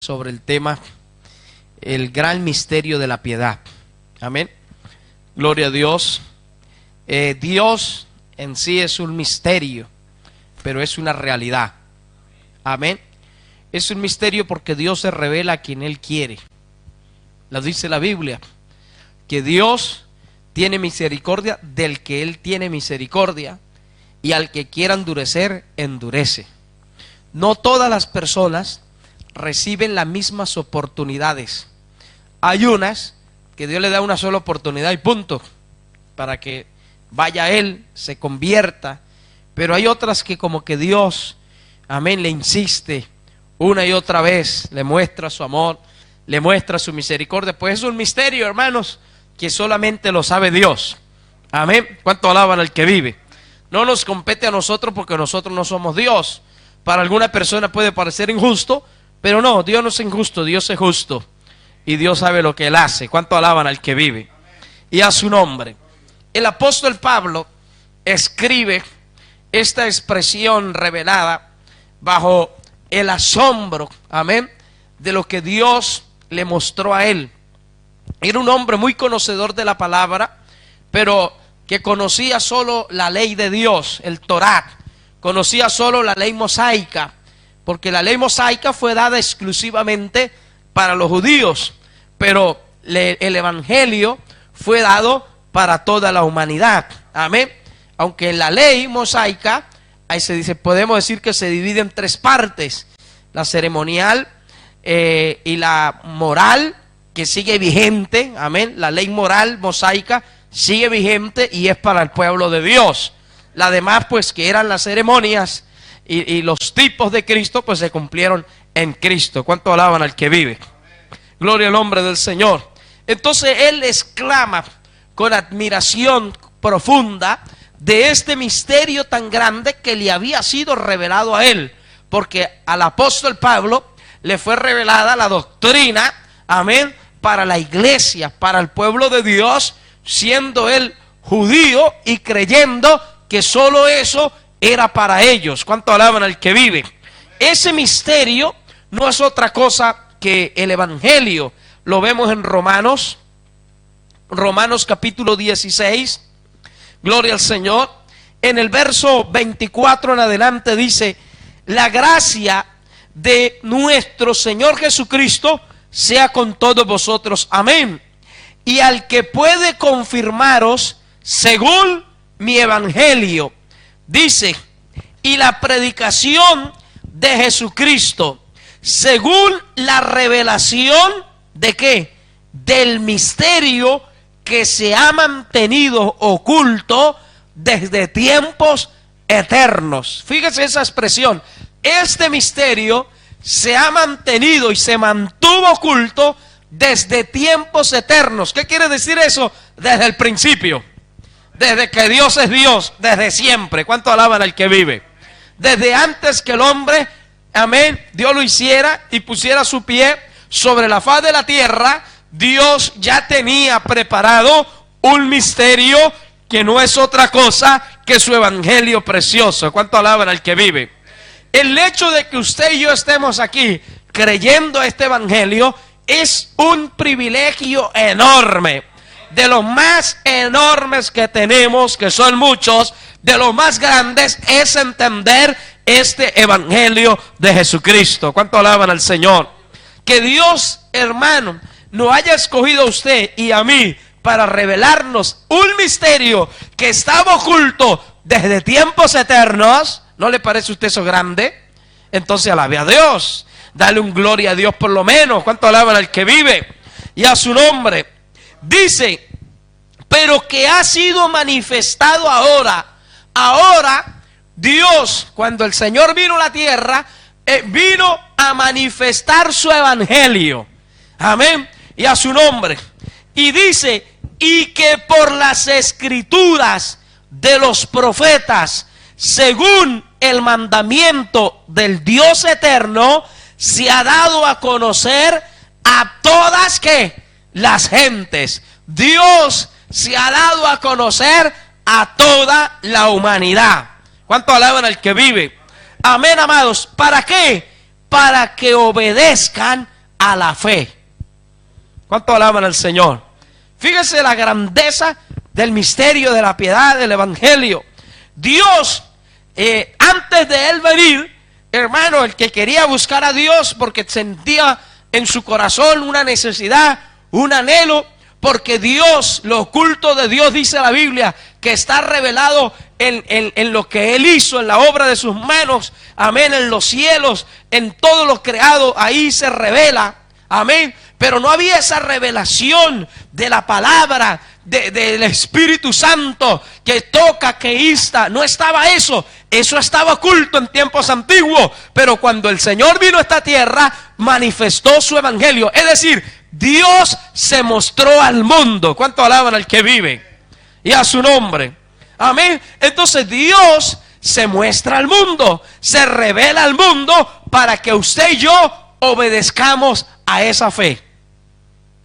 sobre el tema, el gran misterio de la piedad. Amén. Gloria a Dios. Dios en sí es un misterio, pero es una realidad. Amén. Es un misterio porque Dios se revela a quien Él quiere. Lo dice la Biblia, que Dios tiene misericordia del que Él tiene misericordia, y al que quiera endurecer, endurece. No todas las personas reciben las mismas oportunidades. Hay unas que Dios le da una sola oportunidad y punto, para que vaya a Él, se convierta. Pero hay otras que como que Dios, amén, le insiste una y otra vez, le muestra su amor, le muestra su misericordia. Pues es un misterio, hermanos, que solamente lo sabe Dios. Amén. ¿Cuánto alaban al que vive? No nos compete a nosotros porque nosotros no somos Dios. Para alguna persona puede parecer injusto, pero no, Dios no es injusto, Dios es justo. Y Dios sabe lo que Él hace. ¿Cuánto alaban al que vive? Y a su nombre. El apóstol Pablo escribe esta expresión revelada bajo el asombro, amén, de lo que Dios le mostró a él. Era un hombre muy conocedor de la palabra, pero que conocía solo la ley de Dios, el Torá. Conocía solo la ley mosaica, porque la ley mosaica fue dada exclusivamente para los judíos, pero el evangelio fue dado para toda la humanidad. Amén. Aunque en la ley mosaica, ahí se dice, podemos decir que se divide en tres partes: la ceremonial y la moral, que sigue vigente. Amén. La ley moral mosaica sigue vigente y es para el pueblo de Dios. La demás, pues, que eran las ceremonias y los tipos de Cristo, pues se cumplieron en Cristo. ¿Cuánto alaban al que vive? Gloria al nombre del Señor. Entonces él exclama con admiración profunda de este misterio tan grande que le había sido revelado a él, porque al apóstol Pablo le fue revelada la doctrina, amén, para la iglesia, para el pueblo de Dios, siendo él judío y creyendo que solo eso era para ellos. ¿Cuánto alaban al que vive? Ese misterio no es otra cosa que el evangelio. Lo vemos en Romanos capítulo 16, gloria al Señor. En el verso 24 en adelante dice: la gracia de nuestro Señor Jesucristo sea con todos vosotros, amén. Y al que puede confirmaros según mi evangelio, dice, y la predicación de Jesucristo según la revelación de ¿qué? Del misterio que se ha mantenido oculto desde tiempos eternos. Fíjese esa expresión. Este misterio se ha mantenido y se mantuvo oculto desde tiempos eternos. ¿Qué quiere decir eso? Desde el principio. Desde que Dios es Dios, desde siempre. ¿Cuánto alaban al que vive? Desde antes que el hombre, amén, Dios lo hiciera y pusiera su pie sobre la faz de la tierra, Dios ya tenía preparado un misterio que no es otra cosa que su evangelio precioso. ¿Cuánto alaban al que vive? El hecho de que usted y yo estemos aquí creyendo este evangelio es un privilegio enorme, de los más enormes que tenemos, que son muchos. De los más grandes es entender este evangelio de Jesucristo. ¿Cuánto alaban al Señor? Que Dios, hermano, nos haya escogido a usted y a mí para revelarnos un misterio que estaba oculto desde tiempos eternos. ¿No le parece a usted eso grande? Entonces alabe a Dios, dale un gloria a Dios por lo menos. ¿Cuánto alaban al que vive? Y a su nombre. Dice, pero que ha sido manifestado ahora. Ahora Dios, cuando el Señor vino a la tierra, vino a manifestar su evangelio. Amén. Y a su nombre. Y dice, y que por las escrituras de los profetas, según el mandamiento del Dios eterno, se ha dado a conocer a todas ¿qué? Las gentes. Dios se ha dado a conocer a toda la humanidad. ¿Cuánto alaban al que vive? Amén, amados. ¿Para qué? para que obedezcan a la fe. ¿Cuánto alaban al Señor? Fíjese la grandeza del misterio de la piedad del Evangelio. Dios, antes de Él venir, hermano, el que quería buscar a Dios porque sentía en su corazón una necesidad, un anhelo, porque Dios, lo oculto de Dios, dice la Biblia, que está revelado en lo que Él hizo, en la obra de sus manos, amén, en los cielos, en todo lo creado, ahí se revela, amén. Pero no había esa revelación de la palabra, del Espíritu Santo, que toca, que insta. No estaba eso. Eso estaba oculto en tiempos antiguos. Pero cuando el Señor vino a esta tierra, manifestó su evangelio. Es decir, Dios se mostró al mundo. ¿Cuánto alaban al que vive? Y a su nombre. Amén. Entonces Dios se muestra al mundo, se revela al mundo para que usted y yo obedezcamos a esa fe.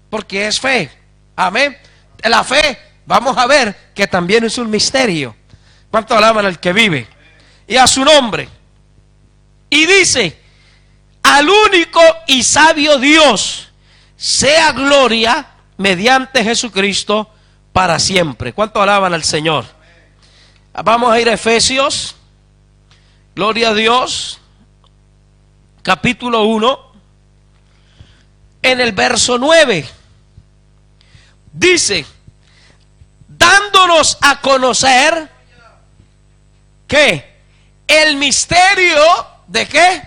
Porque es fe. Amén. La fe, vamos a ver que también es un misterio. ¿Cuánto alaban al que vive? Y a su nombre. Y dice: al único y sabio Dios sea gloria mediante Jesucristo para siempre. ¿Cuánto alaban al Señor? Vamos a ir a Efesios. Gloria a Dios. Capítulo 1. En el verso 9. Dice: dándonos a conocer ¿qué? El misterio de ¿qué?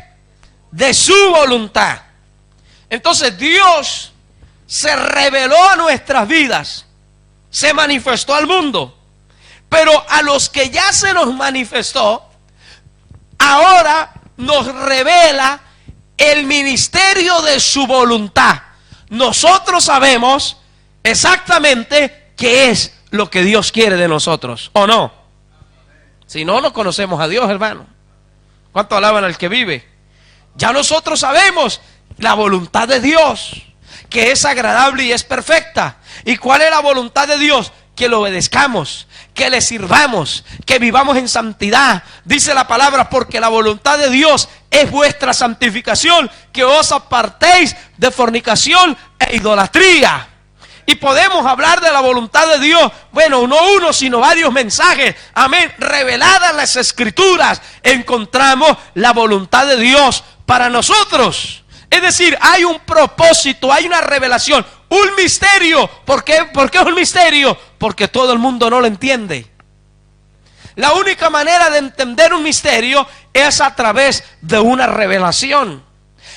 De su voluntad. Entonces Dios se reveló a nuestras vidas, se manifestó al mundo, pero a los que ya se nos manifestó, ahora nos revela el ministerio de su voluntad. Nosotros sabemos exactamente qué es lo que Dios quiere de nosotros, ¿o no? Si no, no conocemos a Dios, hermano. ¿Cuánto alaban al que vive? Ya nosotros sabemos la voluntad de Dios, que es agradable y es perfecta. ¿Y cuál es la voluntad de Dios? Que lo obedezcamos, que le sirvamos, que vivamos en santidad. Dice la palabra: porque la voluntad de Dios es vuestra santificación, que os apartéis de fornicación e idolatría. Y podemos hablar de la voluntad de Dios, bueno, no uno, sino varios mensajes, amén, reveladas en las Escrituras, encontramos la voluntad de Dios para nosotros. Es decir, hay un propósito, hay una revelación, un misterio. ¿Por qué? ¿Por qué es un misterio? Porque todo el mundo no lo entiende. La única manera de entender un misterio es a través de una revelación.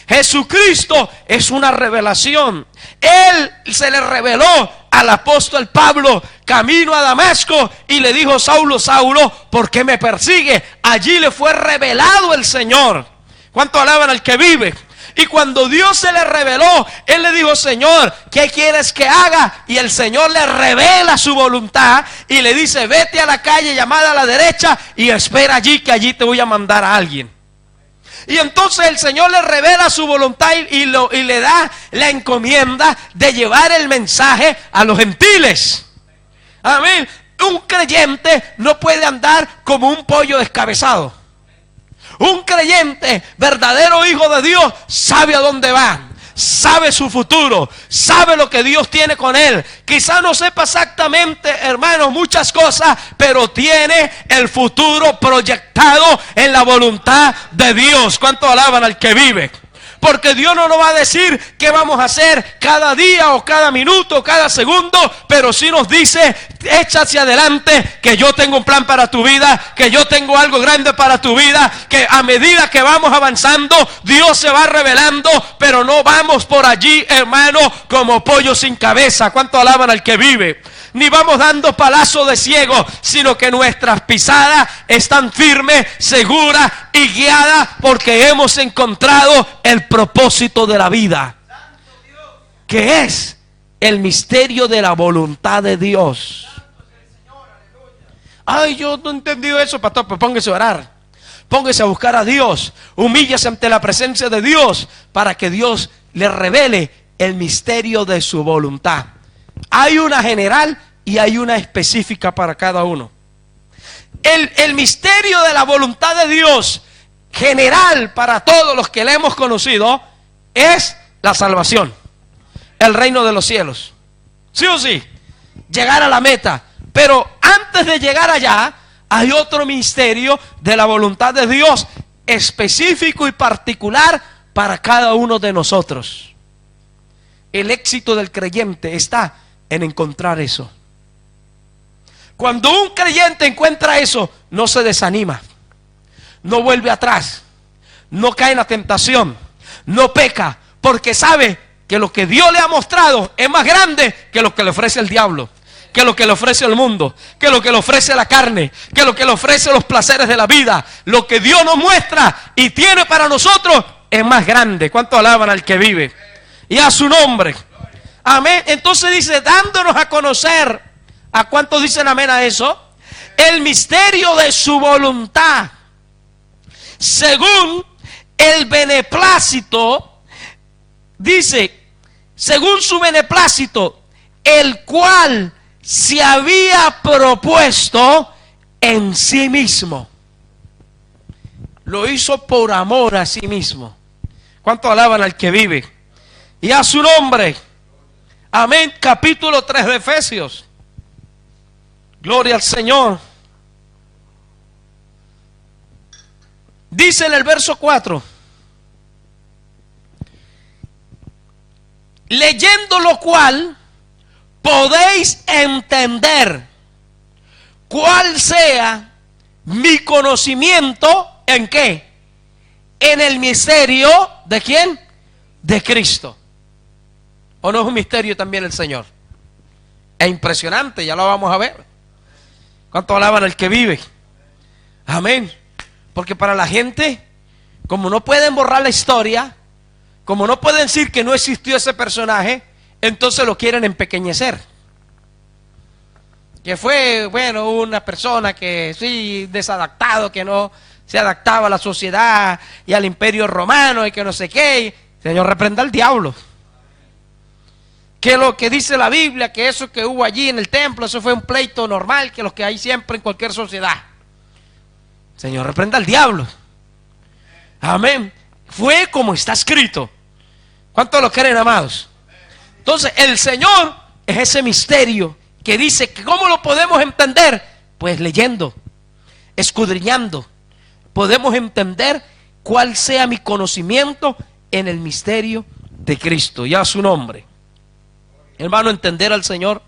Jesucristo es una revelación. Él se le reveló al apóstol Pablo camino a Damasco y le dijo: Saulo, Saulo, ¿por qué me persigue? Allí le fue revelado el Señor. ¿Cuánto alaban al que vive? Y cuando Dios se le reveló, Él le dijo: Señor, ¿qué quieres que haga? Y el Señor le revela su voluntad y le dice: vete a la calle llamada a la derecha y espera allí, que allí te voy a mandar a alguien. Y entonces el Señor le revela su voluntad y le da la encomienda de llevar el mensaje a los gentiles. Amén. Un creyente no puede andar como un pollo descabezado. Un creyente, verdadero hijo de Dios, sabe a dónde va, sabe su futuro, sabe lo que Dios tiene con él. Quizá no sepa exactamente, hermanos, muchas cosas, pero tiene el futuro proyectado en la voluntad de Dios. ¿Cuánto alaban al que vive? Porque Dios no nos va a decir qué vamos a hacer cada día o cada minuto o cada segundo, pero sí nos dice: echa hacia adelante, que yo tengo un plan para tu vida, que yo tengo algo grande para tu vida, que a medida que vamos avanzando, Dios se va revelando, pero no vamos por allí, hermano, como pollo sin cabeza. ¿Cuánto alaban al que vive? Ni vamos dando palazos de ciego, sino que nuestras pisadas están firmes, seguras y guiadas, porque hemos encontrado el propósito de la vida, que es el misterio de la voluntad de Dios. Ay, yo no he entendido eso, pastor. Pues póngase a orar, póngase a buscar a Dios, humíllese ante la presencia de Dios, para que Dios le revele el misterio de su voluntad. Hay una general y hay una específica para cada uno. El misterio de la voluntad de Dios general para todos los que le hemos conocido es la salvación, el reino de los cielos. ¿Sí o sí? Llegar a la meta. Pero antes de llegar allá, hay otro misterio de la voluntad de Dios, específico y particular para cada uno de nosotros. El éxito del creyente está en encontrar eso. Cuando un creyente encuentra eso, no se desanima, no vuelve atrás, no cae en la tentación, no peca, porque sabe que lo que Dios le ha mostrado es más grande que lo que le ofrece el diablo, que lo que le ofrece el mundo, que lo que le ofrece la carne, que lo que le ofrece los placeres de la vida. Lo que Dios nos muestra y tiene para nosotros es más grande. ¿Cuánto alaban al que vive? Y a su nombre. Amén. Entonces dice, dándonos a conocer. ¿A cuántos dicen amén a eso? El misterio de su voluntad, según el beneplácito, dice, según su beneplácito, el cual se había propuesto en sí mismo. Lo hizo por amor a sí mismo. ¿Cuánto alaban al que vive? Y a su nombre. Amén. Capítulo 3 de Efesios. Gloria al Señor. Dice en el verso 4: leyendo lo cual podéis entender cuál sea mi conocimiento, ¿en qué? En el misterio, ¿de quién? De Cristo. ¿O no es un misterio también el Señor? Es impresionante, ya lo vamos a ver. ¿Cuánto alaban al que vive? Amén. Porque para la gente, como no pueden borrar la historia, como no pueden decir que no existió ese personaje, entonces lo quieren empequeñecer. Que fue, bueno, una persona que sí, desadaptado, que no se adaptaba a la sociedad y al imperio romano y que no sé qué. Señor, reprenda al diablo. Que lo que dice la Biblia, que eso que hubo allí en el templo, eso fue un pleito normal, que los que hay siempre en cualquier sociedad. Señor, reprenda al diablo. Amén. Fue como está escrito. ¿Cuántos lo creen, amados? Entonces, el Señor es ese misterio que dice que ¿cómo lo podemos entender? Pues leyendo, escudriñando. Podemos entender cuál sea mi conocimiento en el misterio de Cristo. Y a su nombre. Hermano, entender al Señor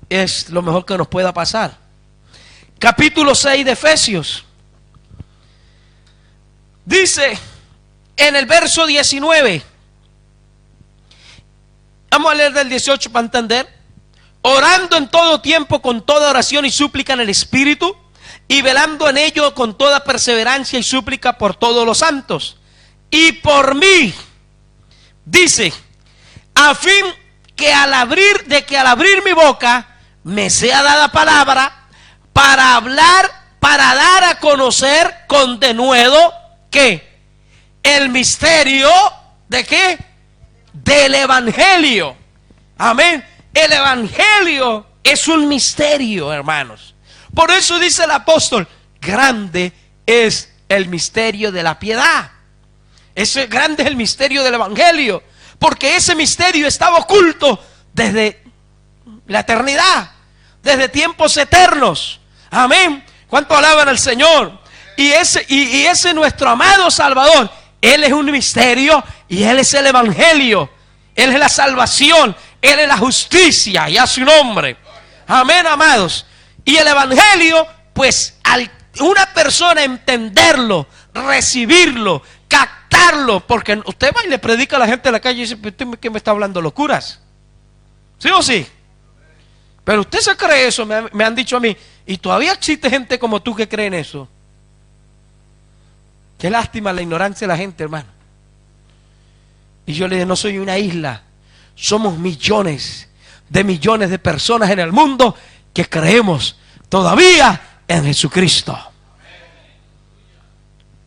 es lo mejor que nos pueda pasar. Capítulo 6 de Efesios. Dice en el verso 19. Vamos a leer del 18 para entender. Orando en todo tiempo con toda oración y súplica en el Espíritu, y velando en ello con toda perseverancia y súplica por todos los santos. Y por mí, dice, a fin que al abrir mi boca me sea dada palabra para hablar, para dar a conocer con denuedo ¿qué? El misterio de ¿qué? Del Evangelio. Amén. El Evangelio es un misterio, hermanos. Por eso dice el apóstol, grande es el misterio de la piedad. Ese grande es el misterio del Evangelio. Porque ese misterio estaba oculto desde la eternidad, desde tiempos eternos. Amén. ¿Cuánto alaban al Señor? Y ese nuestro amado Salvador, Él es un misterio y Él es el Evangelio. Él es la salvación, Él es la justicia, y a su nombre. Amén, amados. Y el Evangelio, pues al una persona entenderlo, recibirlo, captarlo, porque usted va y le predica a la gente en la calle y dice, ¿usted qué me está hablando? ¿Locuras? ¿Sí o sí? Pero usted se cree eso, me han dicho a mí, y todavía existe gente como tú que cree en eso. Qué lástima la ignorancia de la gente, hermano. Y yo le dije, no soy una isla, somos millones de personas en el mundo que creemos todavía en Jesucristo.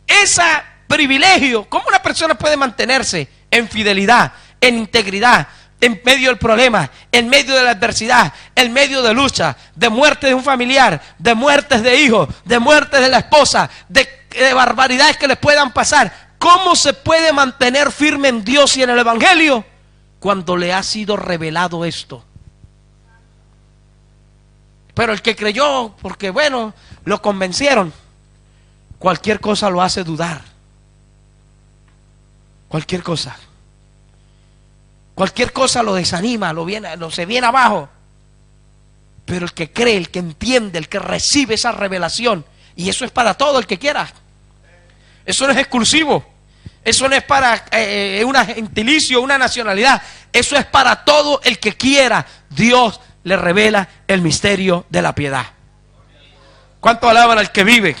Ese privilegio, ¿cómo una persona puede mantenerse en fidelidad, en integridad, en medio del problema, en medio de la adversidad, en medio de lucha, de muerte de un familiar, de muertes de hijos, de muertes de la esposa, de de barbaridades que les puedan pasar, ¿cómo se puede mantener firme en Dios y en el Evangelio cuando le ha sido revelado esto? Pero el que creyó, porque bueno, lo convencieron, cualquier cosa lo hace dudar. Cualquier cosa lo desanima, lo se viene abajo. Pero el que cree, el que entiende, el que recibe esa revelación, y eso es para todo el que quiera. Eso no es exclusivo. Eso no es para un gentilicio, una nacionalidad. Eso es para todo el que quiera. Dios le revela el misterio de la piedad. ¿Cuánto alaban al que vive?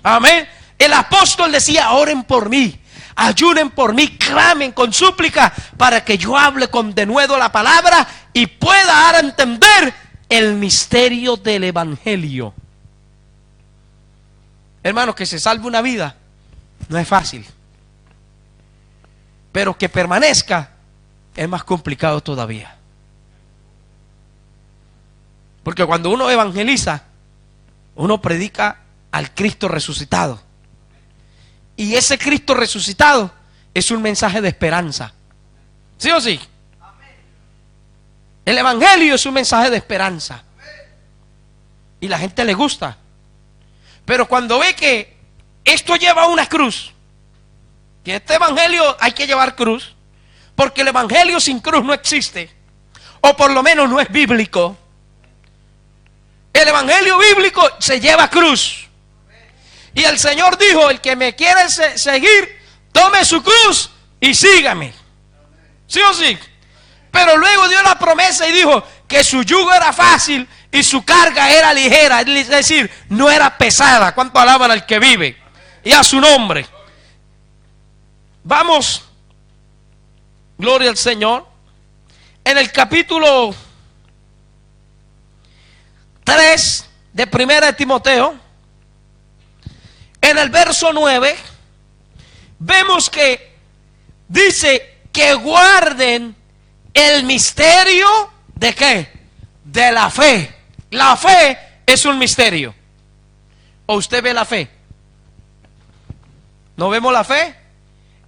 Amén. El apóstol decía: oren por mí, ayunen por mí, clamen con súplica para que yo hable con denuedo la palabra y pueda dar a entender el misterio del Evangelio. Hermanos, que se salve una vida no es fácil, pero que permanezca es más complicado todavía. Porque cuando uno evangeliza, uno predica al Cristo resucitado. Y ese Cristo resucitado es un mensaje de esperanza. ¿Sí o sí? El Evangelio es un mensaje de esperanza. Y la gente le gusta. Pero cuando ve que esto lleva una cruz, que este Evangelio hay que llevar cruz, porque el Evangelio sin cruz no existe, o por lo menos no es bíblico. El Evangelio bíblico se lleva cruz. Y el Señor dijo: el que me quiere seguir, tome su cruz y sígame. ¿Sí o sí? Pero luego dio la promesa y dijo que su yugo era fácil y su carga era ligera. Es decir, no era pesada. ¿Cuánto alaban al que vive? Y a su nombre. Vamos, gloria al Señor. En el capítulo 3 de 1 de Timoteo, en el verso 9, vemos que dice que guarden el misterio ¿de qué? De la fe. La fe es un misterio. ¿O usted ve la fe? ¿No vemos la fe?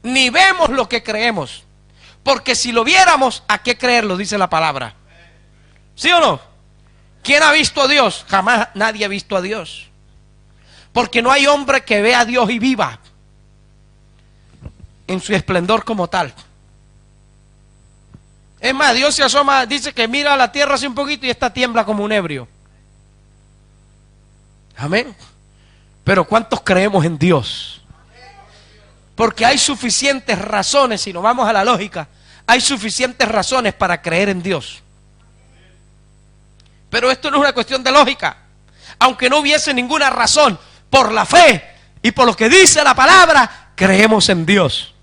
Ni vemos lo que creemos. Porque si lo viéramos, ¿a qué creerlo? Dice la palabra. ¿Sí o no? ¿Quién ha visto a Dios? Jamás nadie ha visto a Dios. Porque no hay hombre que vea a Dios y viva en su esplendor como tal. Es más, Dios se asoma, dice que mira a la tierra así un poquito y esta tiembla como un ebrio. Amén. Pero ¿cuántos creemos en Dios? Porque hay suficientes razones, si nos vamos a la lógica, hay suficientes razones para creer en Dios. Pero esto no es una cuestión de lógica. Aunque no hubiese ninguna razón, por la fe y por lo que dice la palabra, creemos en Dios.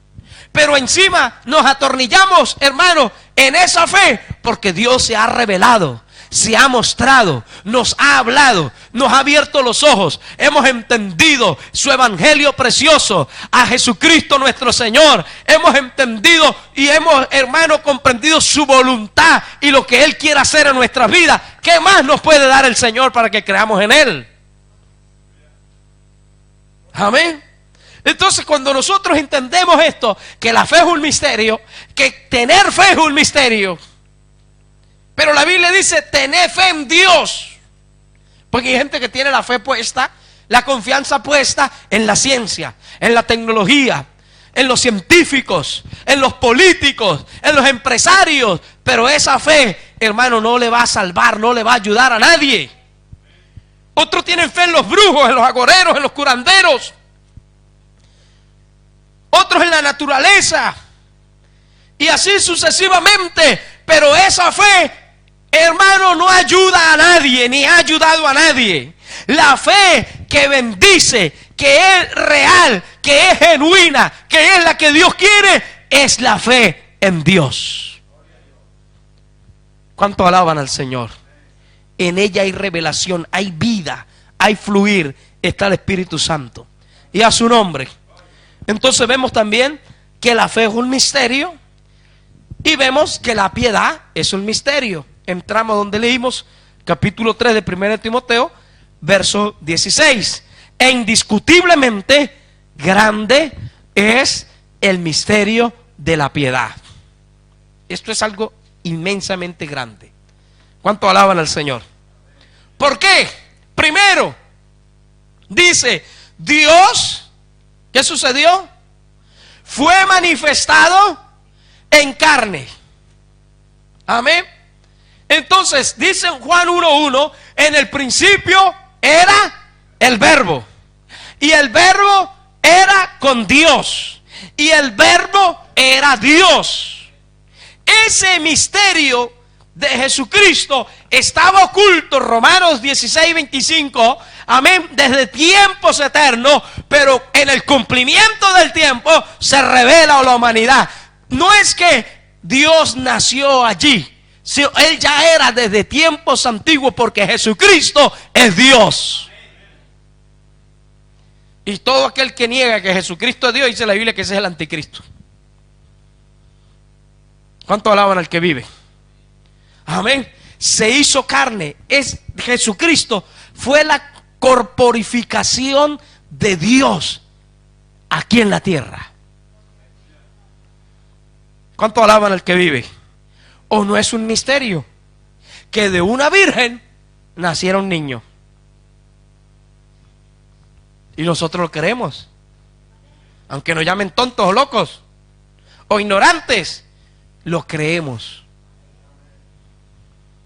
Pero encima nos atornillamos, hermano, en esa fe, porque Dios se ha revelado, se ha mostrado, nos ha hablado, nos ha abierto los ojos, hemos entendido su evangelio precioso, a Jesucristo nuestro Señor, hemos entendido y hemos, hermano, comprendido su voluntad y lo que Él quiere hacer en nuestras vidas. ¿Qué más nos puede dar el Señor para que creamos en Él? Amén. Entonces, cuando nosotros entendemos esto, que la fe es un misterio, que tener fe es un misterio, pero la Biblia dice: tened fe en Dios. Porque hay gente que tiene la fe puesta, la confianza puesta en la ciencia, en la tecnología, en los científicos, en los políticos, en los empresarios. Pero esa fe, hermano, no le va a salvar, no le va a ayudar a nadie. Otros tienen fe en los brujos, en los agoreros, en los curanderos. Otros en la naturaleza. Y así sucesivamente. Pero esa fe, hermano, no ayuda a nadie, ni ha ayudado a nadie. La fe que bendice, que es real, que es genuina, que es la que Dios quiere, es la fe en Dios. ¿Cuánto alaban al Señor? En ella hay revelación, hay vida, hay fluir, está el Espíritu Santo. Y a su nombre. Entonces vemos también que la fe es un misterio y vemos que la piedad es un misterio. Entramos donde leímos capítulo 3 de 1 de Timoteo, verso 16. e indiscutiblemente grande es el misterio de la piedad. Esto es algo inmensamente grande. ¿Cuánto alaban al Señor? ¿Por qué? Primero, dice, Dios, ¿qué sucedió? Fue manifestado en carne. Amén. Entonces, dice en Juan 1:1, en el principio era el Verbo. Y el Verbo era con Dios. Y el Verbo era Dios. Ese misterio de Jesucristo estaba oculto, Romanos 16:25, amén, desde tiempos eternos, pero en el cumplimiento del tiempo se revela a la humanidad. No es que Dios nació allí, sino Él ya era desde tiempos antiguos, porque Jesucristo es Dios. Y todo aquel que niega que Jesucristo es Dios, dice la Biblia que ese es el anticristo. ¿Cuánto alaban al que vive? Amén. Se hizo carne. Jesucristo fue la corporificación de Dios aquí en la tierra. ¿Cuánto alaban al que vive? ¿O no es un misterio que de una virgen naciera un niño? Y nosotros lo creemos, aunque nos llamen tontos o locos o ignorantes, lo creemos.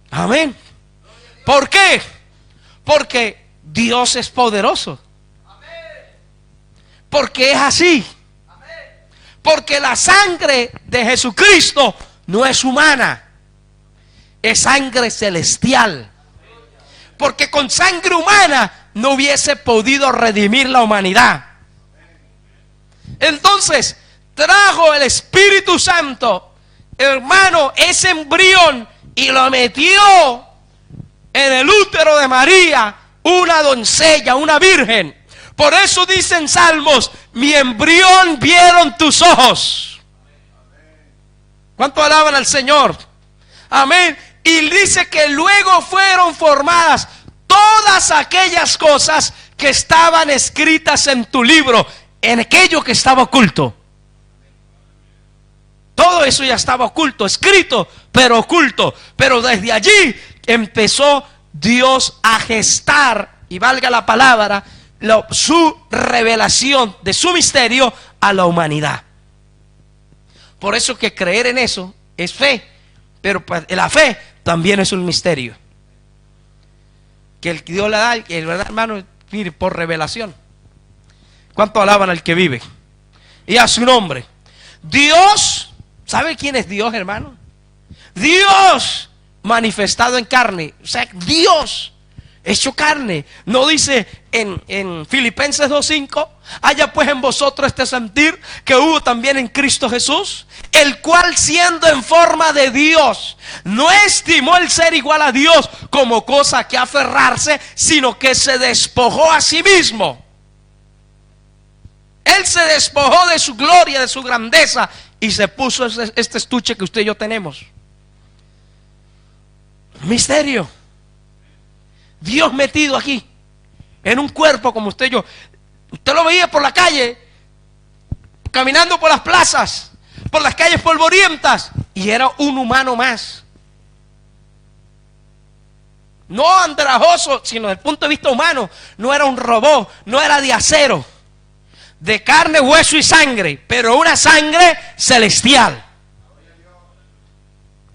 Amén. ¿Por qué? Porque Dios es poderoso. Porque es así. Porque la sangre de Jesucristo no es humana, es sangre celestial. Porque con sangre humana no hubiese podido redimir la humanidad. Entonces trajo el Espíritu Santo, hermano, ese embrión, y lo metió en el útero de María, una doncella, una virgen. Por eso dicen Salmos, mi embrión vieron tus ojos. ¿Cuánto alaban al Señor? Amén. Y dice que luego fueron formadas todas aquellas cosas que estaban escritas en tu libro, en aquello que estaba oculto. Todo eso ya estaba oculto, escrito, pero oculto. Pero desde allí empezó Dios a gestar, y valga la palabra, su revelación de su misterio a la humanidad. Por eso que creer en eso es fe, pero la fe también es un misterio que el Dios le da, el verdad, hermano, mire, por revelación. ¿Cuánto alaban al que vive? Y a su nombre. Dios, ¿sabe quién es Dios, hermano? Dios manifestado en carne, o sea, Dios hecho carne. No dice en Filipenses 2:5, haya pues en vosotros este sentir que hubo también en Cristo Jesús, el cual siendo en forma de Dios, no estimó el ser igual a Dios como cosa que aferrarse, sino que se despojó a sí mismo. Él se despojó de su gloria, de su grandeza, y se puso este estuche que usted y yo tenemos. Misterio. Dios metido aquí, en un cuerpo como usted y yo. Usted lo veía por la calle, caminando por las plazas, por las calles polvorientas, y era un humano más. No andrajoso, sino desde el punto de vista humano. No era un robot, no era de acero, de carne, hueso y sangre, pero una sangre celestial.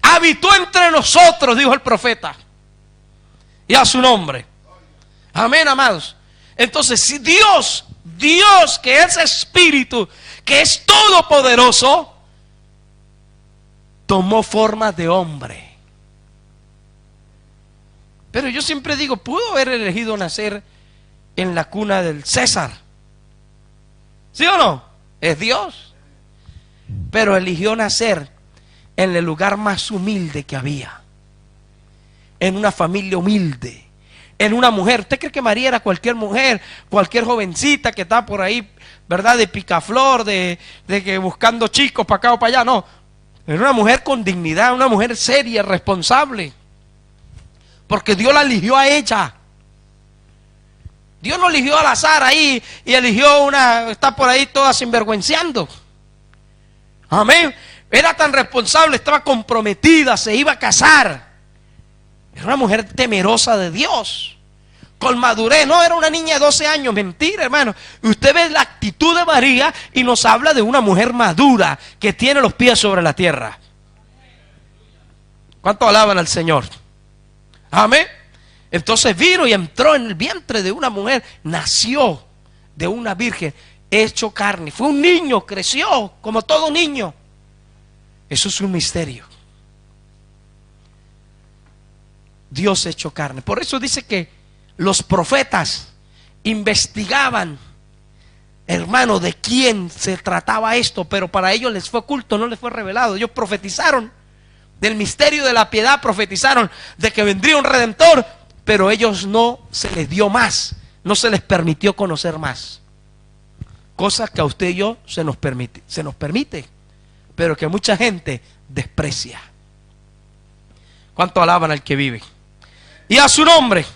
Habitó entre nosotros, dijo el profeta. Y a su nombre. Amén, amados. Entonces, si Dios que es espíritu, que es todopoderoso, tomó forma de hombre. Pero yo siempre digo, pudo haber elegido nacer en la cuna del César. ¿Sí o no? Es Dios. Pero eligió nacer en el lugar más humilde que había. En una familia humilde, en una mujer. ¿Usted cree que María era cualquier mujer, cualquier jovencita que está por ahí, verdad, de picaflor, de que buscando chicos para acá o para allá? No, era una mujer con dignidad, una mujer seria, responsable, porque Dios la eligió a ella. Dios no eligió al azar ahí y eligió una, está por ahí toda sinvergüenciando. Amén. Era tan responsable, estaba comprometida, se iba a casar. Era una mujer temerosa de Dios, con madurez. No era una niña de 12 años, mentira, hermano. Usted ve la actitud de María y nos habla de una mujer madura que tiene los pies sobre la tierra. ¿Cuánto alaban al Señor? Amén. Entonces vino y entró en el vientre de una mujer, nació de una virgen, hecho carne. Fue un niño, creció como todo niño. Eso es un misterio. Dios hecho carne. Por eso dice que los profetas investigaban, hermano, de quién se trataba esto, pero para ellos les fue oculto, no les fue revelado. Ellos profetizaron del misterio de la piedad, profetizaron de que vendría un redentor, pero ellos no se les dio más, no se les permitió conocer más. Cosas que a usted y yo se nos permite, pero que mucha gente desprecia. ¿Cuánto alaban al que vive? Y a su nombre.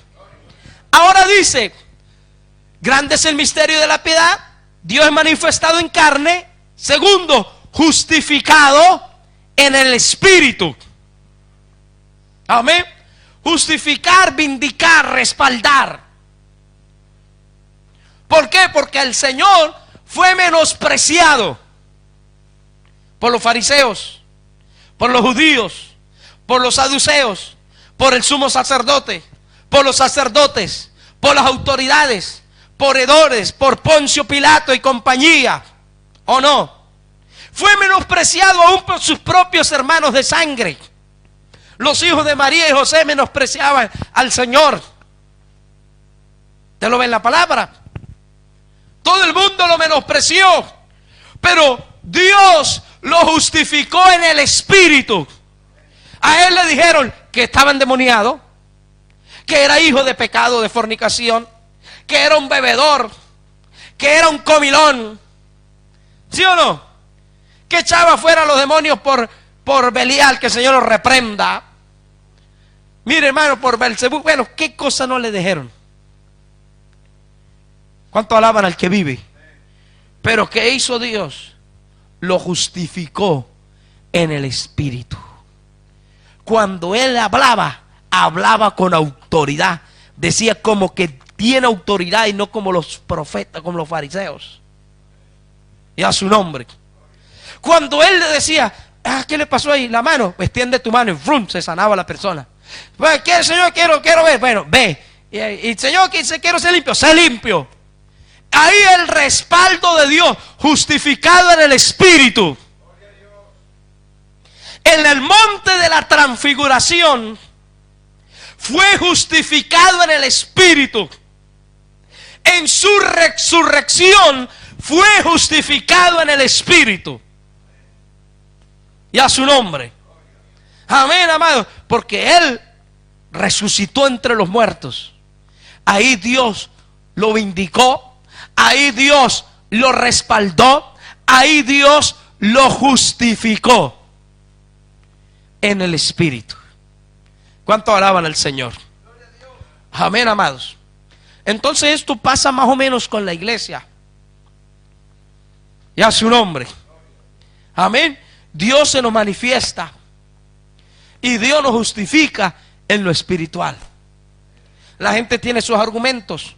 Ahora dice, grande es el misterio de la piedad, Dios es manifestado en carne. Segundo, justificado en el Espíritu. Amén. Justificar, vindicar, respaldar. ¿Por qué? Porque el Señor fue menospreciado por los fariseos, por los judíos, por los saduceos, por el sumo sacerdote, por los sacerdotes, por las autoridades, por Herodes, por Poncio Pilato y compañía. ¿O no? Fue menospreciado aún por sus propios hermanos de sangre. Los hijos de María y José menospreciaban al Señor. ¿Te lo ve en la palabra? Todo el mundo lo menospreció, pero Dios lo justificó en el Espíritu. A él le dijeron que estaba endemoniado, que era hijo de pecado, de fornicación, que era un bebedor, que era un comilón. ¿Sí o no? Que echaba fuera a los demonios por Belial, que el Señor lo reprenda. Mire, hermano, por Belzebú. Bueno, ¿qué cosa no le dijeron? ¿Cuánto alaban al que vive? Pero ¿qué hizo Dios? Lo justificó en el Espíritu. Cuando él hablaba, hablaba con autoridad. Decía como que tiene autoridad y no como los profetas, como los fariseos. Y a su nombre. Cuando él le decía, ¿qué le pasó ahí? La mano, extiende tu mano y ¡frum! Se sanaba la persona. Bueno, ¿qué, Señor? Quiero ver. Bueno, ve. Y Señor, quiero ser limpio. Sé limpio. Ahí el respaldo de Dios, justificado en el Espíritu. En el monte de la transfiguración, fue justificado en el Espíritu. En su resurrección, fue justificado en el Espíritu. Y a su nombre. Amén, amado. Porque Él resucitó entre los muertos. Ahí Dios lo vindicó. Ahí Dios lo respaldó. Ahí Dios lo justificó. En el Espíritu. ¿Cuánto alaban al Señor? Amén, amados. Entonces esto pasa más o menos con la iglesia. Y a su nombre. Amén. Dios se nos manifiesta. Y Dios nos justifica en lo espiritual. La gente tiene sus argumentos,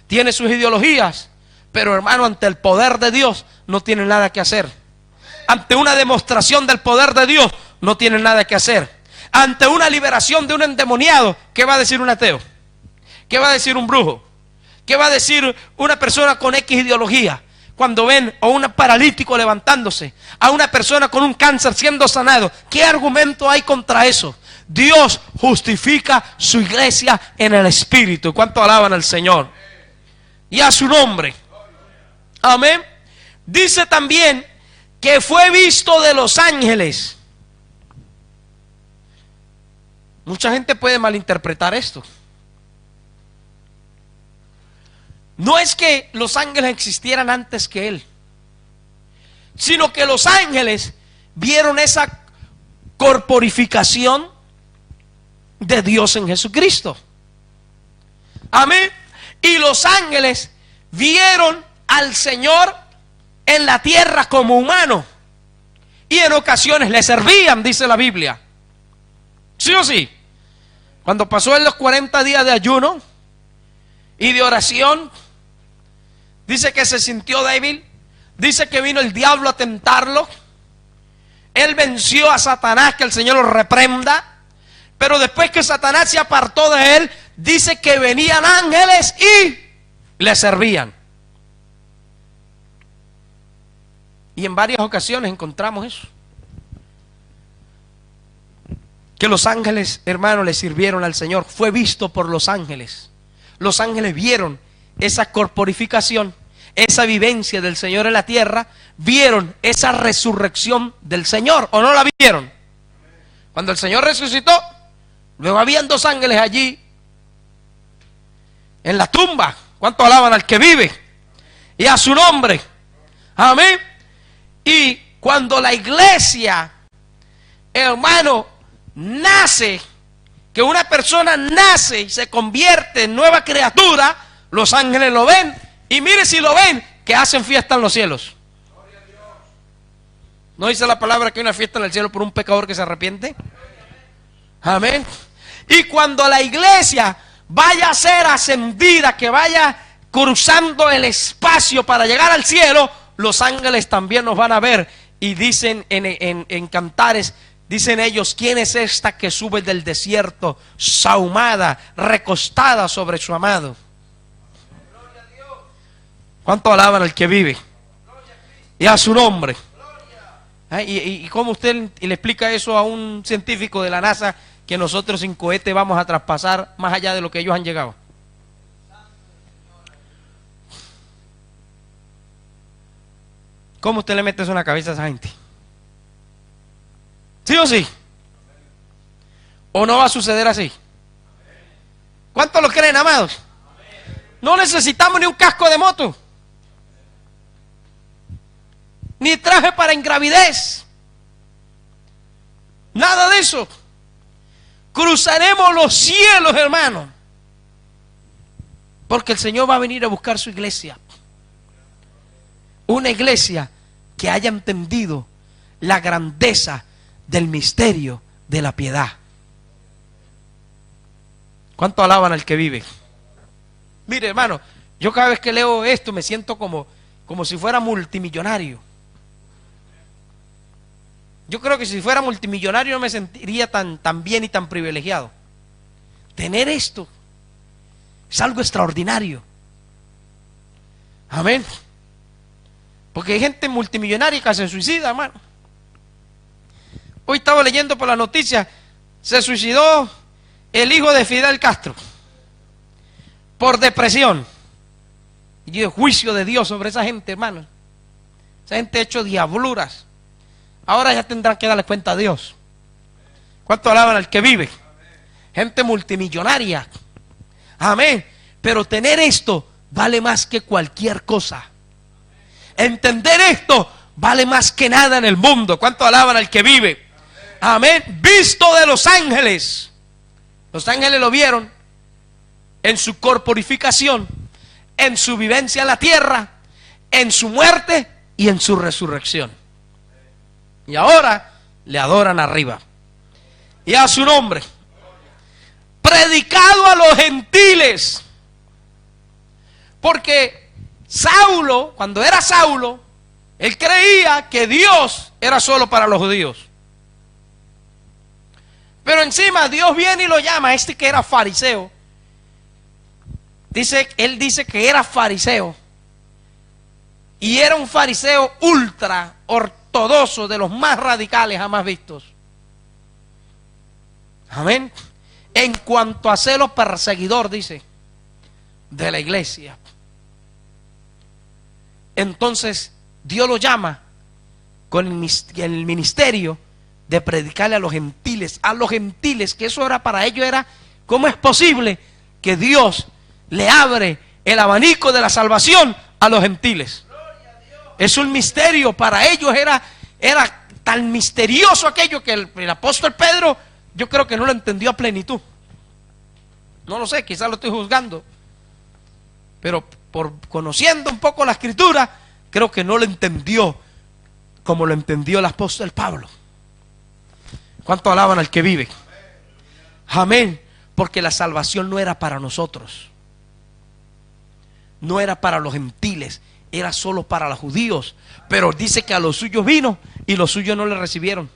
tiene sus ideologías, pero hermano, ante el poder de Dios no tienen nada que hacer. Ante una demostración del poder de Dios no tienen nada que hacer. Ante una liberación de un endemoniado, ¿qué va a decir un ateo? ¿Qué va a decir un brujo? ¿Qué va a decir una persona con X ideología? Cuando ven a un paralítico levantándose, a una persona con un cáncer siendo sanado, ¿qué argumento hay contra eso? Dios justifica su iglesia en el Espíritu. ¿Cuánto alaban al Señor? Y a su nombre. Amén. Dice también que fue visto de los ángeles. Mucha gente puede malinterpretar esto. No es que los ángeles existieran antes que Él, sino que los ángeles vieron esa corporificación de Dios en Jesucristo. Amén. Y los ángeles vieron al Señor en la tierra como humano. Y en ocasiones le servían, dice la Biblia. ¿Sí o sí? Cuando pasó en los 40 días de ayuno y de oración, dice que se sintió débil. Dice que vino el diablo a tentarlo. Él venció a Satanás, que el Señor lo reprenda. Pero después que Satanás se apartó de él, dice que venían ángeles y le servían. Y en varias ocasiones encontramos eso. Que los ángeles, hermanos, le sirvieron al Señor. Fue visto por los ángeles. Los ángeles vieron esa corporificación, esa vivencia del Señor en la tierra. Vieron esa resurrección del Señor, ¿o no la vieron? Cuando el Señor resucitó, luego habían 2 ángeles allí en la tumba. ¿Cuánto alaban al que vive? Y a su nombre. Amén. Y cuando la iglesia, hermano, nace, que una persona nace y se convierte en nueva criatura, los ángeles lo ven. Y mire si lo ven, que hacen fiesta en los cielos. ¿No dice la palabra que hay una fiesta en el cielo por un pecador que se arrepiente? Amén. Y cuando la iglesia vaya a ser ascendida, que vaya cruzando el espacio para llegar al cielo, los ángeles también nos van a ver. Y dicen en Cantares, dicen ellos: ¿quién es esta que sube del desierto, sahumada, recostada sobre su amado? ¿Cuánto alaban al que vive? Y a su nombre. ¿Y cómo usted le explica eso a un científico de la NASA, que nosotros sin cohete vamos a traspasar más allá de lo que ellos han llegado? ¿Cómo usted le mete eso en la cabeza a esa gente? ¿Sí o sí? ¿O no va a suceder así? ¿Cuántos lo creen, amados? No necesitamos ni un casco de moto, ni traje para ingravidez, nada de eso. Cruzaremos los cielos, hermano, porque el Señor va a venir a buscar su iglesia. Una iglesia que haya entendido la grandeza del misterio de la piedad. ¿Cuánto alaban al que vive? Mire, hermano, yo cada vez que leo esto me siento como si fuera multimillonario. Yo creo que si fuera multimillonario no me sentiría tan bien y tan privilegiado. Tener esto es algo extraordinario. Amén. Porque hay gente multimillonaria que se suicida, hermano. Hoy estaba leyendo por la noticia, se suicidó el hijo de Fidel Castro por depresión. Y yo, juicio de Dios sobre esa gente, hermano. Esa gente ha hecho diabluras. Ahora ya tendrán que darle cuenta a Dios. ¿Cuánto alaban al que vive? Gente multimillonaria. Amén. Pero tener esto vale más que cualquier cosa. Entender esto vale más que nada en el mundo. ¿Cuánto alaban al que vive? Amén. Visto de los ángeles. Los ángeles lo vieron en su corporificación, en su vivencia en la tierra, en su muerte y en su resurrección. Y ahora le adoran arriba. Y a su nombre. Predicado a los gentiles. Porque Saulo, cuando era Saulo, él creía que Dios era solo para los judíos. Pero encima Dios viene y lo llama, este que era fariseo. Él dice que era fariseo. Y era un fariseo ultra ortodoxo, de los más radicales jamás vistos. Amén. En cuanto a celo perseguidor, dice, de la iglesia. Entonces Dios lo llama con el ministerio de predicarle a los gentiles, que eso era para ellos, era, ¿cómo es posible que Dios le abre el abanico de la salvación a los gentiles? Es un misterio, para ellos era tan misterioso aquello que el apóstol Pedro, yo creo que no lo entendió a plenitud. No lo sé, quizás lo estoy juzgando. Pero por conociendo un poco la Escritura, creo que no lo entendió como lo entendió el apóstol Pablo. ¿Cuánto alaban al que vive? Amén. Porque la salvación no era para nosotros, no era para los gentiles, era solo para los judíos. Pero dice que a los suyos vino y los suyos no le recibieron.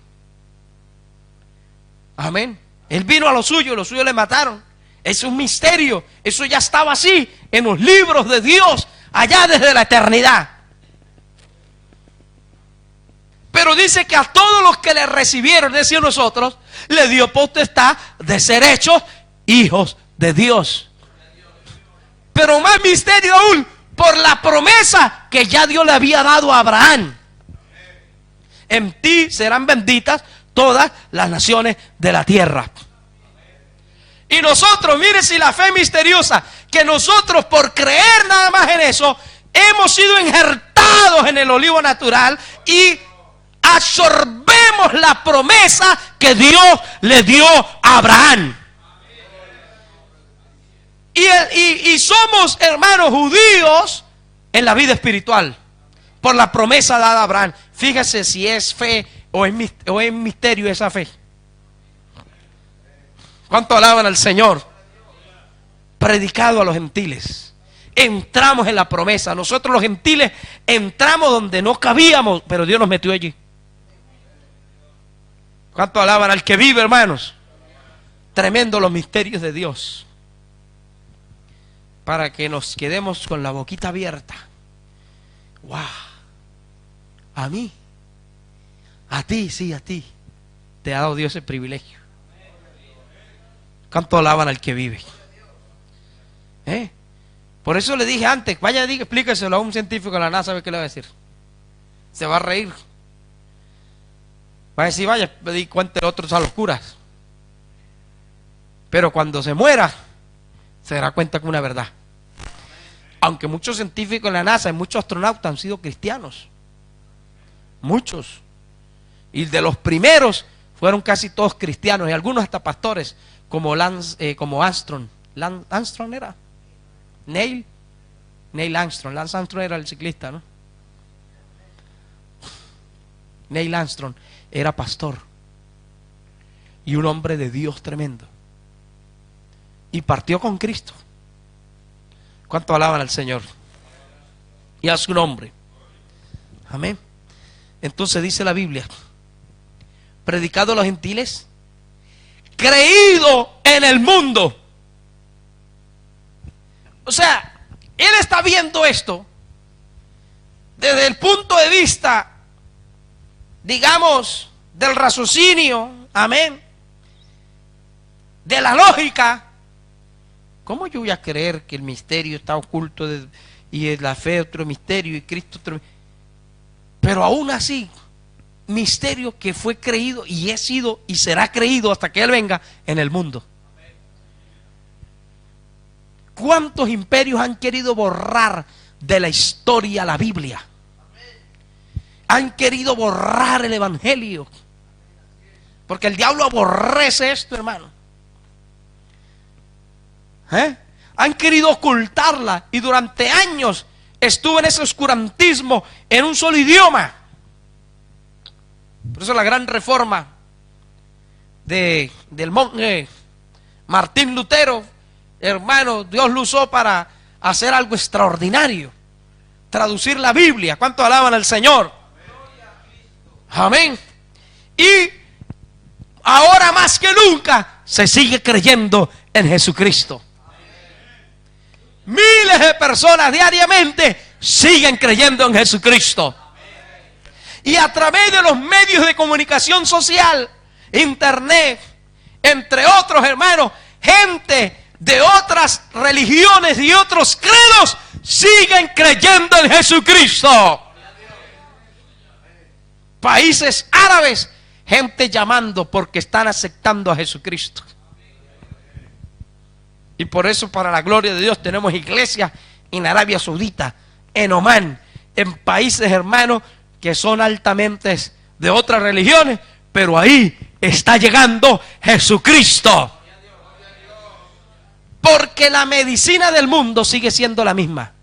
Amén. Él vino a los suyos le mataron. Es un misterio. Eso ya estaba así en los libros de Dios allá desde la eternidad. Pero dice que a todos los que le recibieron, es decir, nosotros, le dio potestad de ser hechos hijos de Dios. Pero más misterio aún, por la promesa que ya Dios le había dado a Abraham. En ti serán benditas todas las naciones de la tierra. Y nosotros, mire si la fe misteriosa, que nosotros por creer nada más en eso, hemos sido injertados en el olivo natural y absorbemos la promesa que Dios le dio a Abraham. Y somos hermanos judíos en la vida espiritual por la promesa dada a Abraham. Fíjese si es fe o es misterio esa fe. ¿Cuánto alaban al Señor? Predicado a los gentiles. Entramos en la promesa. Nosotros los gentiles entramos donde no cabíamos, pero Dios nos metió allí. ¿Cuánto alaban al que vive, hermanos? Tremendo los misterios de Dios. Para que nos quedemos con la boquita abierta. ¡Wow! A mí, a ti, sí, a ti, te ha dado Dios ese privilegio. ¿Cuánto alaban al que vive? Por eso le dije antes, vaya, explíqueselo a un científico de la NASA, a ver qué le va a decir. Se va a reír. Va a decir, vaya, cuéntele otros a los curas. Pero cuando se muera, se dará cuenta que es una verdad. Aunque muchos científicos en la NASA y muchos astronautas han sido cristianos. Muchos. Y de los primeros fueron casi todos cristianos y algunos hasta pastores, como Armstrong. ¿Armstrong era? Neil Armstrong. Lance Armstrong era el ciclista, ¿no? Neil Armstrong era pastor y un hombre de Dios tremendo. Y partió con Cristo. ¿Cuánto alaban al Señor? Y a su nombre. Amén. Entonces dice la Biblia: predicado a los gentiles, creído en el mundo. O sea, él está viendo esto desde el punto de vista, digamos, del raciocinio, amén, de la lógica. ¿Cómo yo voy a creer que el misterio está oculto y la fe otro misterio y Cristo otro? Pero aún así, misterio que fue creído y es sido y será creído hasta que Él venga en el mundo. ¿Cuántos imperios han querido borrar de la historia la Biblia? Han querido borrar el Evangelio. Porque el diablo aborrece esto, hermano. Han querido ocultarla y durante años estuvo en ese oscurantismo en un solo idioma. Por eso la gran reforma del monje Martín Lutero, hermano, Dios lo usó para hacer algo extraordinario, traducir la Biblia. ¿Cuánto alaban al Señor? Amén. Y ahora más que nunca se sigue creyendo en Jesucristo. Miles de personas diariamente siguen creyendo en Jesucristo. Y a través de los medios de comunicación social, internet, entre otros, hermanos, gente de otras religiones y otros credos siguen creyendo en Jesucristo. Países árabes, gente llamando porque están aceptando a Jesucristo. Y por eso, para la gloria de Dios, tenemos iglesias en Arabia Saudita, en Omán, en países, hermanos, que son altamente de otras religiones, pero ahí está llegando Jesucristo. Porque la medicina del mundo sigue siendo la misma.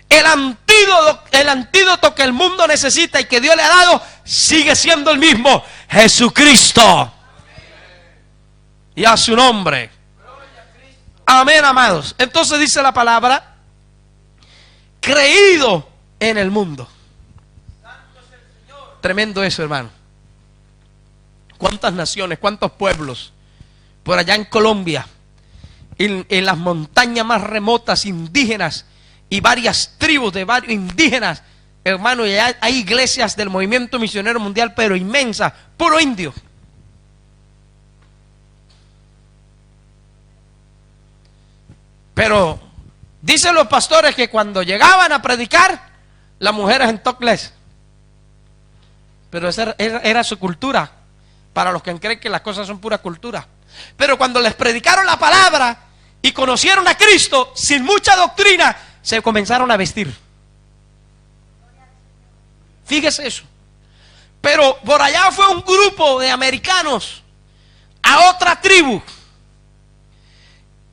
El antídoto que el mundo necesita y que Dios le ha dado sigue siendo el mismo: Jesucristo. Y a su nombre. Amén, amados. Entonces dice la palabra: creído en el mundo. Tremendo eso, hermano. Cuántas naciones, cuántos pueblos por allá en Colombia, en las montañas más remotas, indígenas, y varias tribus de varios indígenas, hermano, y hay iglesias del movimiento misionero mundial, pero inmensas, puro indio. Pero dicen los pastores que cuando llegaban a predicar, las mujeres en topless. Pero esa era su cultura, para los que creen que las cosas son pura cultura. Pero cuando les predicaron la palabra y conocieron a Cristo, sin mucha doctrina, se comenzaron a vestir. Fíjese eso. Pero por allá fue un grupo de americanos a otra tribu,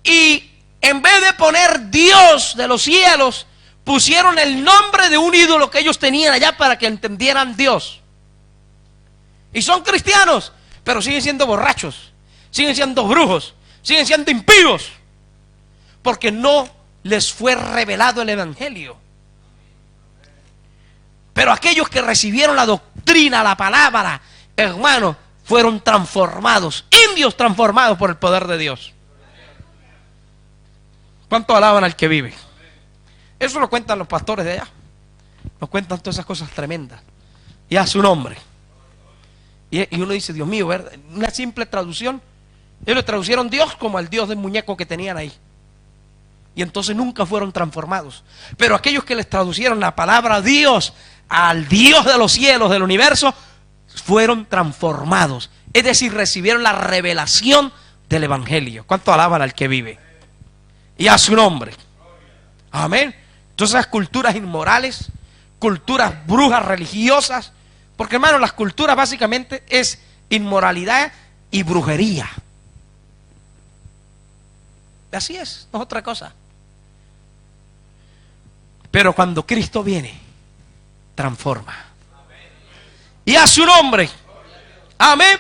y en vez de poner Dios de los cielos, pusieron el nombre de un ídolo que ellos tenían allá para que entendieran Dios. Y son cristianos, pero siguen siendo borrachos, siguen siendo brujos, siguen siendo impíos, porque no les fue revelado el evangelio. Pero aquellos que recibieron la doctrina, la palabra, hermanos, fueron transformados, indios transformados por el poder de Dios. ¿Cuánto alaban al que vive? Eso lo cuentan los pastores de allá. Nos cuentan todas esas cosas tremendas. Y a su nombre. Y uno dice: Dios mío, ¿verdad? Una simple traducción. Ellos traducieron Dios como el Dios del muñeco que tenían ahí. Y entonces nunca fueron transformados. Pero aquellos que les traducieron la palabra Dios al Dios de los cielos, del universo, fueron transformados. Es decir, recibieron la revelación del evangelio. ¿Cuánto alaban al que vive? Y a su nombre. Amén. Entonces esas culturas inmorales, culturas brujas religiosas, porque hermano, las culturas básicamente es inmoralidad y brujería. Así es, no es otra cosa. Pero cuando Cristo viene, transforma. Y a su nombre. Amén.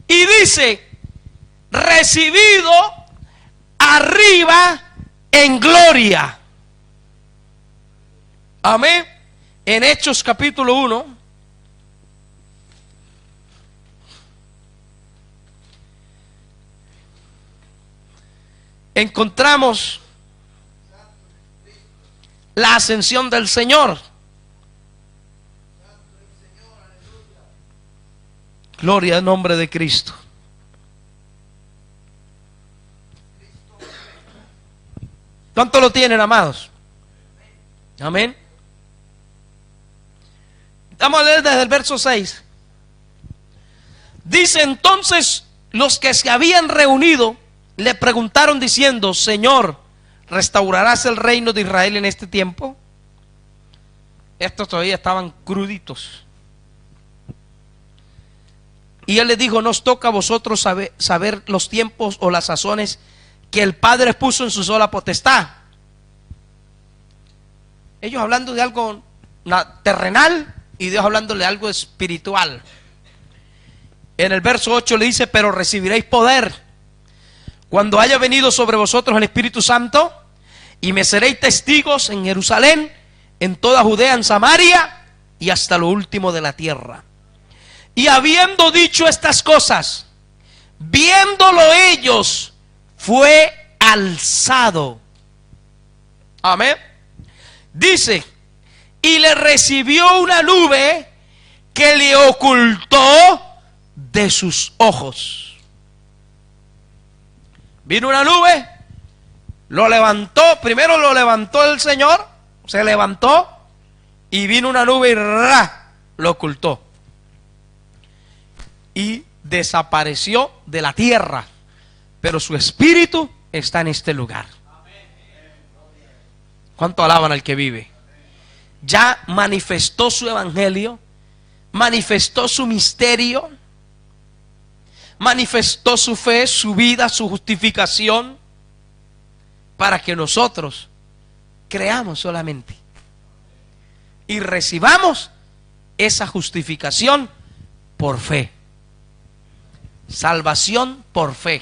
Y dice: recibido arriba en gloria. Amén. En Hechos capítulo 1. Encontramos la ascensión del Señor. Gloria al nombre de Cristo. ¿Cuánto lo tienen, amados? Amén. Vamos a leer desde el verso 6. Dice: entonces los que se habían reunido le preguntaron diciendo: Señor, ¿restaurarás el reino de Israel en este tiempo? Estos todavía estaban cruditos. Y él les dijo: no os toca a vosotros saber los tiempos o las sazones que el Padre puso en su sola potestad. Ellos hablando de algo terrenal y Dios hablando de algo espiritual. En el verso 8 le dice: pero recibiréis poder cuando haya venido sobre vosotros el Espíritu Santo, y me seréis testigos en Jerusalén, en toda Judea, en Samaria y hasta lo último de la tierra. Y habiendo dicho estas cosas, viéndolo ellos, fue alzado. Amén. Dice: y le recibió una nube que le ocultó de sus ojos. Vino una nube, lo levantó, primero lo levantó el Señor, se levantó, y vino una nube y lo ocultó. Y desapareció de la tierra, pero su espíritu está en este lugar. ¿Cuánto alaban al que vive? Ya manifestó su evangelio, manifestó su misterio, manifestó su fe, su vida, su justificación. para que nosotros creamos solamente y recibamos esa justificación por fe. Salvación por fe.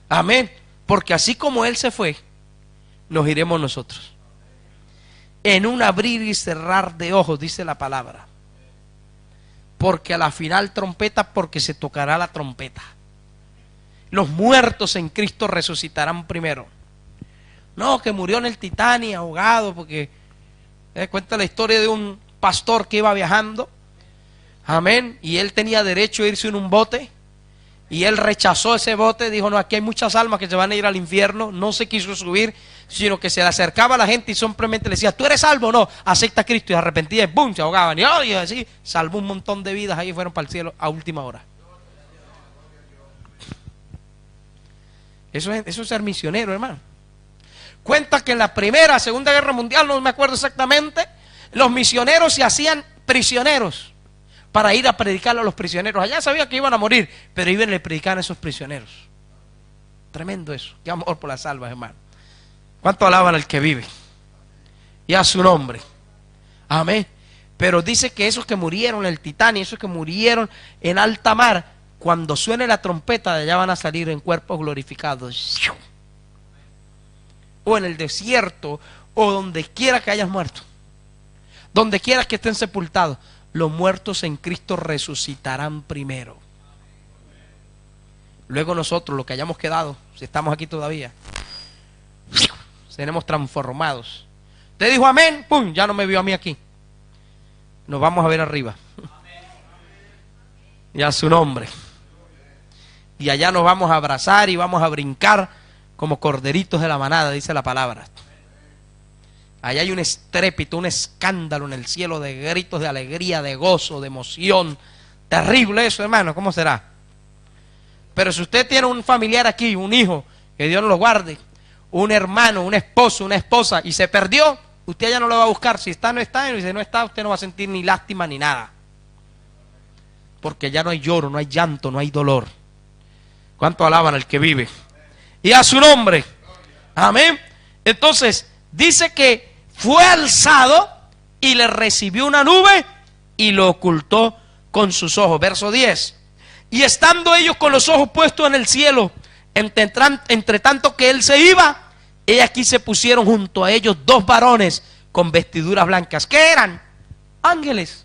Amén. Porque así como Él se fue, nos iremos nosotros. En un abrir y cerrar de ojos, dice la palabra. Porque a la final trompeta, porque se tocará la trompeta. Los muertos en Cristo resucitarán primero. No, que murió en el Titanic ahogado, porque cuenta la historia de un pastor que iba viajando. Amén. Y él tenía derecho a irse en un bote. Y él rechazó ese bote, dijo, no, aquí hay muchas almas que se van a ir al infierno. No se quiso subir, sino que se le acercaba a la gente y simplemente le decía, ¿tú eres salvo o no? Acepta a Cristo, y arrepentía y ¡bum! Se ahogaban. Y así salvó un montón de vidas, ahí fueron para el cielo a última hora. Eso es ser misionero, hermano. Cuenta que en la Primera, Segunda Guerra Mundial, no me acuerdo exactamente, los misioneros se hacían prisioneros para ir a predicarle a los prisioneros. Allá sabía que iban a morir, pero iban a predicar a esos prisioneros. Tremendo eso. Qué amor por las almas, hermano. ¿Cuánto alaban al que vive? Y a su nombre. Amén. Pero dice que esos que murieron en el Titanic, esos que murieron en alta mar, cuando suene la trompeta, de allá van a salir en cuerpos glorificados. O en el desierto, o donde quiera que hayas muerto, donde quiera que estén sepultados, los muertos en Cristo resucitarán primero. Luego nosotros, los que hayamos quedado, si estamos aquí todavía, seremos transformados. Usted dijo amén, pum, ya no me vio a mí aquí. Nos vamos a ver arriba. Y a su nombre. Y allá nos vamos a abrazar y vamos a brincar como corderitos de la manada, dice la palabra. Allá hay un estrépito, un escándalo en el cielo de gritos de alegría, de gozo, de emoción. Terrible eso, hermano, ¿cómo será? Pero si usted tiene un familiar aquí, un hijo, que Dios lo guarde, un hermano, un esposo, una esposa, y se perdió, usted ya no lo va a buscar. Si está, no está, y si no está, usted no va a sentir ni lástima ni nada. Porque ya no hay lloro, no hay llanto, no hay dolor. ¿Cuánto alaban al que vive? Y a su nombre. Amén. Entonces, dice que fue alzado y le recibió una nube y lo ocultó con sus ojos. Verso 10. Y estando ellos con los ojos puestos en el cielo, entre tanto que él se iba, he aquí se pusieron junto a ellos dos varones con vestiduras blancas. ¿Qué eran? Ángeles.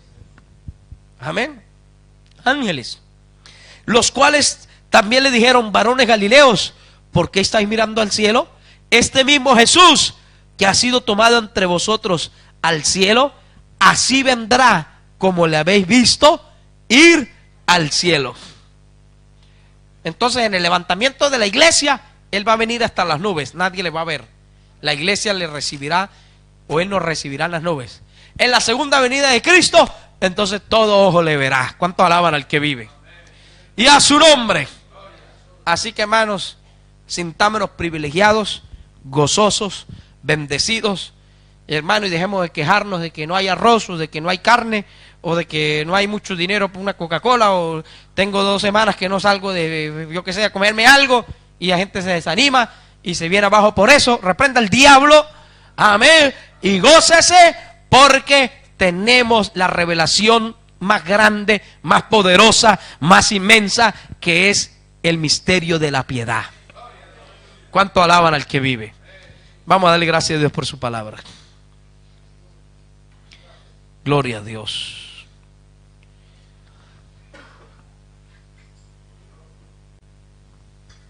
Amén. Ángeles. Los cuales también le dijeron, varones galileos, ¿por qué estáis mirando al cielo? Este mismo Jesús que ha sido tomado entre vosotros al cielo, así vendrá como le habéis visto ir al cielo. Entonces en el levantamiento de la iglesia, Él va a venir hasta las nubes, nadie le va a ver. La iglesia le recibirá, o Él nos recibirá en las nubes. En la segunda venida de Cristo, entonces todo ojo le verá. ¿Cuánto alaban al que vive? Y a su nombre. Así que, hermanos, sintámonos privilegiados, gozosos, bendecidos, hermano, y dejemos de quejarnos de que no hay arroz, o de que no hay carne, o de que no hay mucho dinero por una Coca-Cola, o tengo 2 semanas que no salgo de, yo que sé, a comerme algo, y la gente se desanima y se viene abajo por eso. Reprenda al diablo, amén, y gócese porque tenemos la revelación más grande, más poderosa, más inmensa, que es el misterio de la piedad. ¿Cuánto alaban al que vive? Vamos a darle gracias a Dios por su palabra. Gloria a Dios.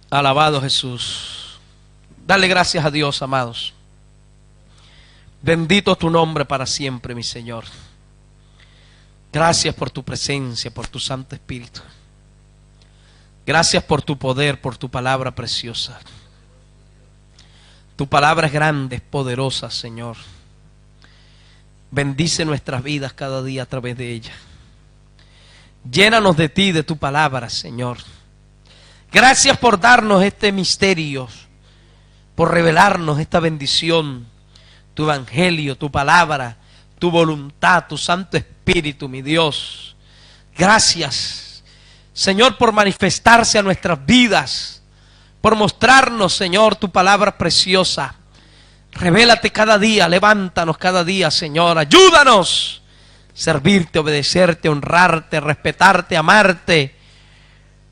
Alabado Jesús. Dale gracias a Dios, amados. Bendito tu nombre para siempre, mi Señor. Gracias por tu presencia, por tu Santo Espíritu. Gracias por tu poder, por tu palabra preciosa. Tu palabra es grande, es poderosa, Señor. Bendice nuestras vidas cada día a través de ella. Llénanos de ti, de tu palabra, Señor. Gracias por darnos este misterio, por revelarnos esta bendición, tu evangelio, tu palabra, tu voluntad, tu Santo Espíritu, mi Dios. Gracias, Señor, por manifestarse a nuestras vidas, por mostrarnos, Señor, tu palabra preciosa. Revélate cada día, levántanos cada día, Señor. Ayúdanos a servirte, obedecerte, honrarte, respetarte, amarte.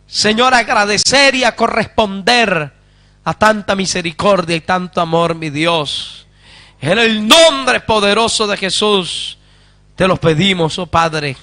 Señor, agradecer y a corresponder a tanta misericordia y tanto amor, mi Dios. En el nombre poderoso de Jesús te lo pedimos, oh Padre.